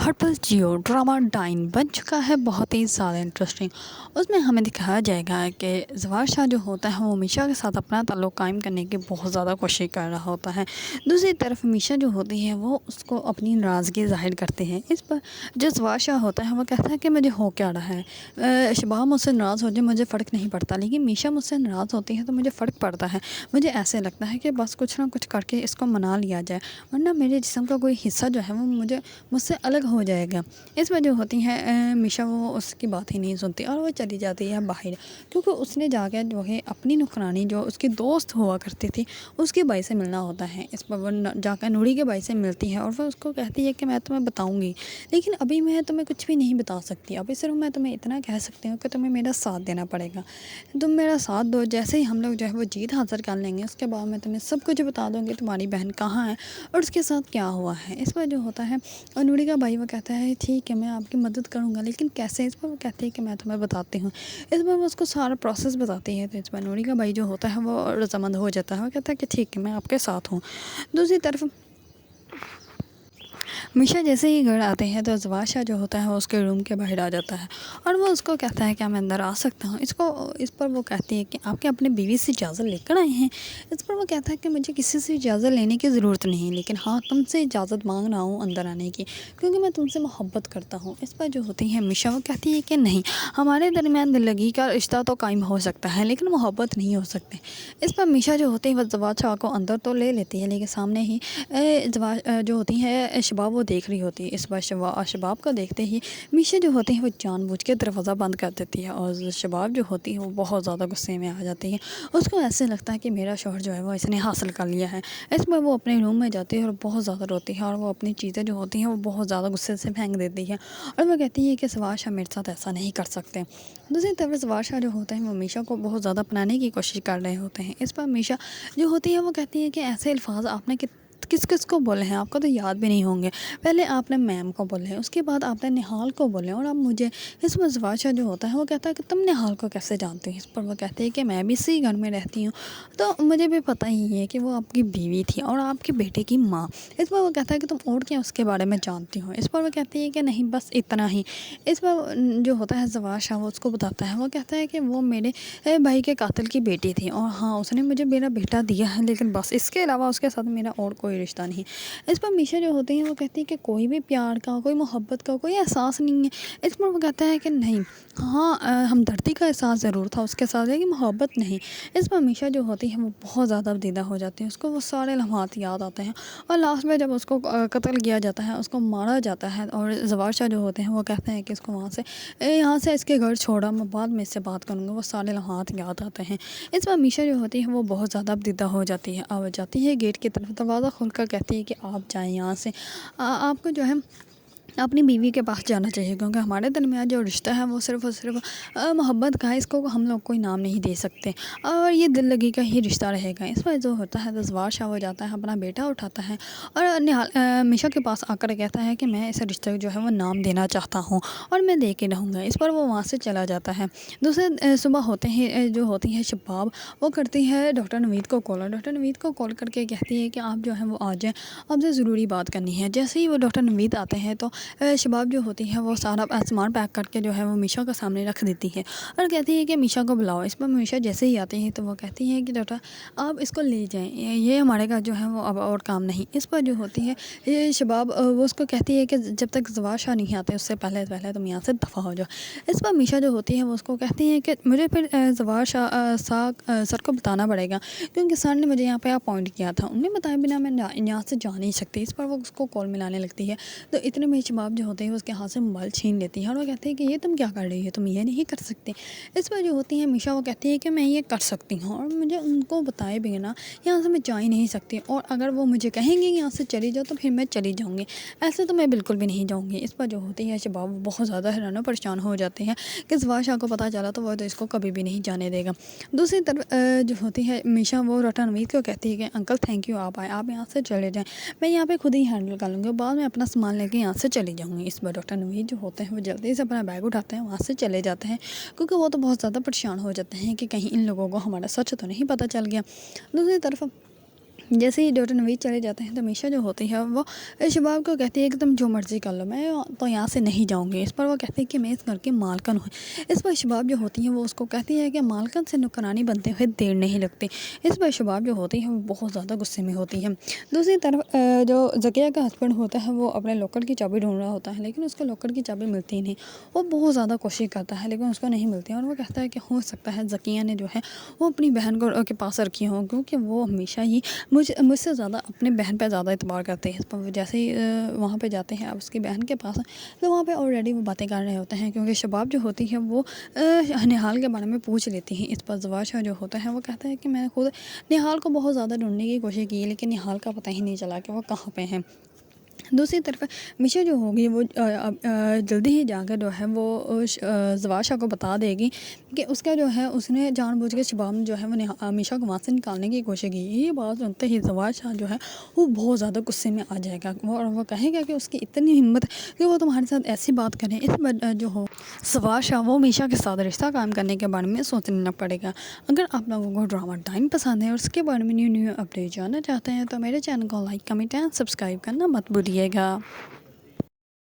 हर पल जियो drama dine बन चुका है बहुत ही ज़्यादा इंटरेस्टिंग। उसमें हमें दिखाया जाएगा कि ज़वार शाह जो होता है वो मीशा के साथ अपना ताल्लुक़ कायम करने की बहुत ज़्यादा कोशिश कर रहा होता है। दूसरी तरफ मीशा जो होती है वो उसको अपनी नाराज़गी ज़ाहिर करते हैं। इस पर जो ज़वार शाह होता है वो कहता है कि मुझे हो क्या रहा है, शबाब मुझसे नाराज़ हो जाए मुझे फ़र्क नहीं पड़ता, लेकिन मीशा मुझसे नाराज़ होती है तो मुझे फ़र्क पड़ता है। मुझे ऐसे लगता है कि बस कुछ ना कुछ करके इसको मना लिया जाए, वरना मेरे जिस्म का कोई हिस्सा जो है वो मुझसे अलग हो जाएगा। इस वजह होती है मीशा वो उसकी बात ही नहीं सुनती और वो चली जाती है बाहर, क्योंकि उसने जाकर जो है अपनी नुकरानी जो उसकी दोस्त हुआ करती थी उसके भाई से मिलना होता है। इस पर वो जाकर नूरी के भाई से मिलती है और वो उसको कहती है कि मैं तुम्हें बताऊंगी, लेकिन अभी मैं तुम्हें कुछ भी नहीं बता सकती, अभी सिर्फ मैं तुम्हें इतना कह सकती हूँ कि तुम्हें मेरा साथ देना पड़ेगा। तुम मेरा साथ दो, जैसे ही हम लोग जो है वो जीत हासिल कर लेंगे उसके बाद मैं तुम्हें सब कुछ बता दूँगी, तुम्हारी बहन कहाँ है और उसके साथ क्या हुआ है। इस पर जो होता है और नूरी का भाई वो कहता है ठीक है मैं आपकी मदद करूँगा, लेकिन कैसे। इस पर वो कहती है कि मैं तुम्हें बताती हूँ। इस पर वो उसको सारा प्रोसेस बताती है, तो इस पर नूरी का भाई जो होता है वो रज़ामंद हो जाता है। वो कहता है कि ठीक है मैं आपके साथ हूँ। दूसरी तरफ मीशा जैसे ही घर आते हैं तो ज़वार शाह जो होता है वो उसके रूम के बाहर आ जाता है और वो उसको कहता है क्या मैं अंदर आ सकता हूँ। इस पर वो कहती है कि आपके अपने बीवी से इजाज़त लेकर आए हैं। इस पर वो कहता है कि मुझे किसी से इजाज़त लेने की ज़रूरत नहीं, लेकिन हाँ तुमसे इजाज़त मांग रहा हूँ अंदर आने की, क्योंकि मैं तुमसे मोहब्बत करता हूँ। इस पर जो होती है मीशा वो कहती है कि नहीं, हमारे दरमियान दिल लगी का रिश्ता तो कायम हो सकता है लेकिन मोहब्बत नहीं हो सकती। इस पर मीशा जो होती है वो ज़वार शाह को अंदर तो ले लेती है, लेकिन सामने ही ज़वार जो होती है शबाब वो देख रही होती है। इस बार शबाब को देखते ही मीशा जो होती है वो जानबूझ के दरवाज़ा बंद कर देती है और शबाब जो होती है वो बहुत ज़्यादा गुस्से में आ जाती है। उसको ऐसे लगता है कि मेरा शौहर जो है वो इसने हासिल कर लिया है। इस पर वो अपने रूम में जाती है और बहुत ज़्यादा रोती है और वो अपनी चीज़ें जो होती हैं वो बहुत ज़्यादा गुस्से से फेंक देती है और वो कहती है कि ज़वार शाह मेरे साथ ऐसा नहीं कर सकते। दूसरी तरफ ज़वार शाह जो होते हैं वो मीशा को बहुत ज़्यादा अपनाने की कोशिश कर रहे होते हैं। इस पर मीशा जो होती है वो कहती है कि ऐसे अल्फाज आपने किस किस को बोले हैं, आपको तो याद भी नहीं होंगे। पहले आपने मैम को बोले हैं, उसके बाद आपने निहाल को बोले और अब मुझे। इस पर ज़वार शाह जो होता है वो कहता है कि तुम निहाल को कैसे जानते हो। इस पर वो कहते हैं कि मैं भी इसी घर में रहती हूँ तो मुझे भी पता ही है कि वो आपकी बीवी थी और आपके बेटे की माँ। इस पर वो कहता है कि तुम और क्या उसके बारे में जानती हो। इस पर वो कहती है कि नहीं बस इतना ही। इस पर जो होता है ज़वार शाह वो उसको बताता है, वो कहता है कि वो मेरे भाई के कातिल की बेटी थी और हाँ उसने मुझे मेरा बेटा दिया है, लेकिन बस इसके अलावा उसके साथ मेरा और कोई रिश्ता नहीं। इस पर मीशा जो होती है वो कहती है कि कोई भी प्यार का, कोई मोहब्बत का कोई एहसास नहीं है। इस पर वो कहता है कि नहीं, हाँ हमदर्दी का एहसास ज़रूर था उसके साथ, लेकिन मोहब्बत नहीं। इस पर मीशा जो होती है वो बहुत ज़्यादा दीदा हो जाती है, उसको वो सारे लम्हात याद आते हैं और लास्ट में जब उसको कत्ल किया जाता है, उसको मारा जाता है और ज़वार शाह जो होते हैं वो कहते हैं कि इसको यहाँ से इसके घर छोड़ा, मैं बाद में इससे बात करूँगा। वो सारे लम्हात याद आते हैं। इस पर मीशा जो होती है वो बहुत ज़्यादा दीदा हो जाती है, अब जाती है गेट की तरफ, दरवाज़ा खोलकर कहती है कि आप जाएँ यहाँ से, आपको जो है अपनी बीवी के पास जाना चाहिए, क्योंकि हमारे दरमियान जो रिश्ता है वो सिर्फ़ और सिर्फ मोहब्बत का है, इसको हम लोग कोई नाम नहीं दे सकते और ये दिल लगी का ही रिश्ता रहेगा। इस पर जो होता है तो ज़वार शाह हो जाता है, अपना बेटा उठाता है और मीशा के पास आकर कहता है कि मैं इस रिश्ते को जो है वो नाम देना चाहता हूँ और मैं दे के रहूँगा। इस पर वो वहाँ से चला जाता है। दूसरे सुबह होते ही जो होती है शबाब वो करती है डॉक्टर नवीद को कॉल और डॉक्टर नवीद को कॉल करके कहती है कि आप जो है वो आ जाएँ, आपसे ज़रूरी बात करनी है। जैसे ही वो डॉक्टर नवीद आते हैं तो शबाब जो होती है वो सारा सामान पैक करके जो है वो मीशा के सामने रख देती है और कहती है कि मीशा को बुलाओ। इस पर मीशा जैसे ही आती है तो वो कहती है कि डॉक्टर आप इसको ले जाएं, ये हमारे घर जो है वो अब और काम नहीं। इस पर जो होती है ये शबाब वो उसको कहती है कि जब तक ज़वार शाह नहीं आते उससे पहले पहले तुम यहाँ से दफ़ा हो जाओ। इस पर मीशा जो होती है वो उसको कहती है कि मुझे फिर ज़वार शाह सर को बताना पड़ेगा, क्योंकि सर ने मुझे यहाँ पे अपॉइंट किया था, उन्हें बताए बिना मैं यहाँ से जा नहीं सकती। इस पर वो उसको कॉल मिलाने लगती है तो इतने में शबाब जो होते हैं उसके हाथ से मोबाइल छीन लेती है और वो कहते हैं कि ये तुम क्या कर रही हो, तुम ये नहीं कर सकते। इस पर जो होती है मीशा वो कहती है कि मैं ये कर सकती हूँ और मुझे उनको बताए बिना यहाँ से मैं जा ही नहीं सकती, और अगर वो मुझे कहेंगे यहाँ से चली जाओ तो फिर मैं चली जाऊँगी, ऐसे तो मैं बिल्कुल भी नहीं जाऊँगी। इस पर जो होती है शबाब बहुत ज़्यादा हैरान और परेशान हो जाते हैं कि ज़वार शाह को पता चला तो वो तो इसको कभी भी नहीं जाने देगा। दूसरी तरफ जो होती है मीशा वो डॉक्टर नवीद को कहती है कि अंकल थैंक यू, आप आए, आप यहाँ से चले जाएँ, मैं यहाँ पे खुद ही हैंडल कर लूँगी, बाद में अपना सामान लेके यहाँ से चली जाऊँगी। इस पर डॉक्टर नवीद जो होते हैं वो जल्दी से अपना बैग उठाते हैं, वहाँ से चले जाते हैं, क्योंकि वो तो बहुत ज़्यादा परेशान हो जाते हैं कि कहीं इन लोगों को हमारा सच तो नहीं पता चल गया। दूसरी तरफ جیسے ہی ڈاکٹر نوید چلے جاتے ہیں تو میشا جو ہوتی ہے وہ شباب کو کہتی ہے کہ تم جو مرضی کر لو، میں تو یہاں سے نہیں جاؤں گی۔ اس پر وہ کہتی ہے کہ میں اس گھر کی مالکن ہوں۔ اس پر شباب جو ہوتی ہے وہ اس کو کہتی ہے کہ مالکن سے نوکرانی بنتے ہوئے دیر نہیں لگتی۔ اس پر شباب جو ہوتی ہے وہ بہت زیادہ غصے میں ہوتی ہے۔ دوسری طرف جو ذکیہ کا ہسبینڈ ہوتا ہے وہ اپنے لاکر کی چابی ڈھونڈ رہا ہوتا ہے، لیکن اس کو لاکر کی چابی ملتی نہیں۔ وہ بہت زیادہ کوشش کرتا ہے لیکن اس کو نہیں ملتی، اور وہ کہتا ہے کہ ہو سکتا ہے ذکیہ نے جو ہے وہ اپنی بہن کو کے پاس رکھی ہوں، کیونکہ وہ ہمیشہ ہی مجھ سے زیادہ اپنے بہن پہ زیادہ اعتبار کرتے ہیں۔ اس پر جیسے ہی وہاں پہ جاتے ہیں اب اس کی بہن کے پاس، تو وہاں پہ آلریڈی وہ باتیں کر رہے ہوتے ہیں، کیونکہ شباب جو ہوتی ہے وہ نہال کے بارے میں پوچھ لیتی ہیں۔ اس پر زواشا جو ہوتا ہے وہ کہتا ہے کہ میں نے خود نہال کو بہت زیادہ ڈھونڈنے کی کوشش کی لیکن نہال کا پتہ ہی نہیں چلا کہ وہ کہاں پہ ہیں۔ دوسری طرف میشا جو ہوگی وہ جلدی ہی جا کر جو ہے وہ زواشا کو بتا دے گی کہ اس کا جو ہے اس نے جان بوجھ کے شباب جو ہے وہ میشا کو وہاں سے نکالنے کی کوشش کی۔ یہ بات سنتے ہی زواشا جو ہے وہ بہت زیادہ غصے میں آ جائے گا، اور وہ کہے گا کہ اس کی اتنی ہمت کہ وہ تمہارے ساتھ ایسی بات کریں۔ اس پر جو ہو زواشا وہ میشا کے ساتھ رشتہ قائم کرنے کے بارے میں سوچنا پڑے گا۔ اگر آپ لوگوں کو ڈرامہ ٹائم پسند ہے اور اس کے بارے میں نیو اپڈیٹ جاننا چاہتے ہیں تو میرے چینل کو لائک، کمنٹ اینڈ سبسکرائب کرنا مت بھولیے گا۔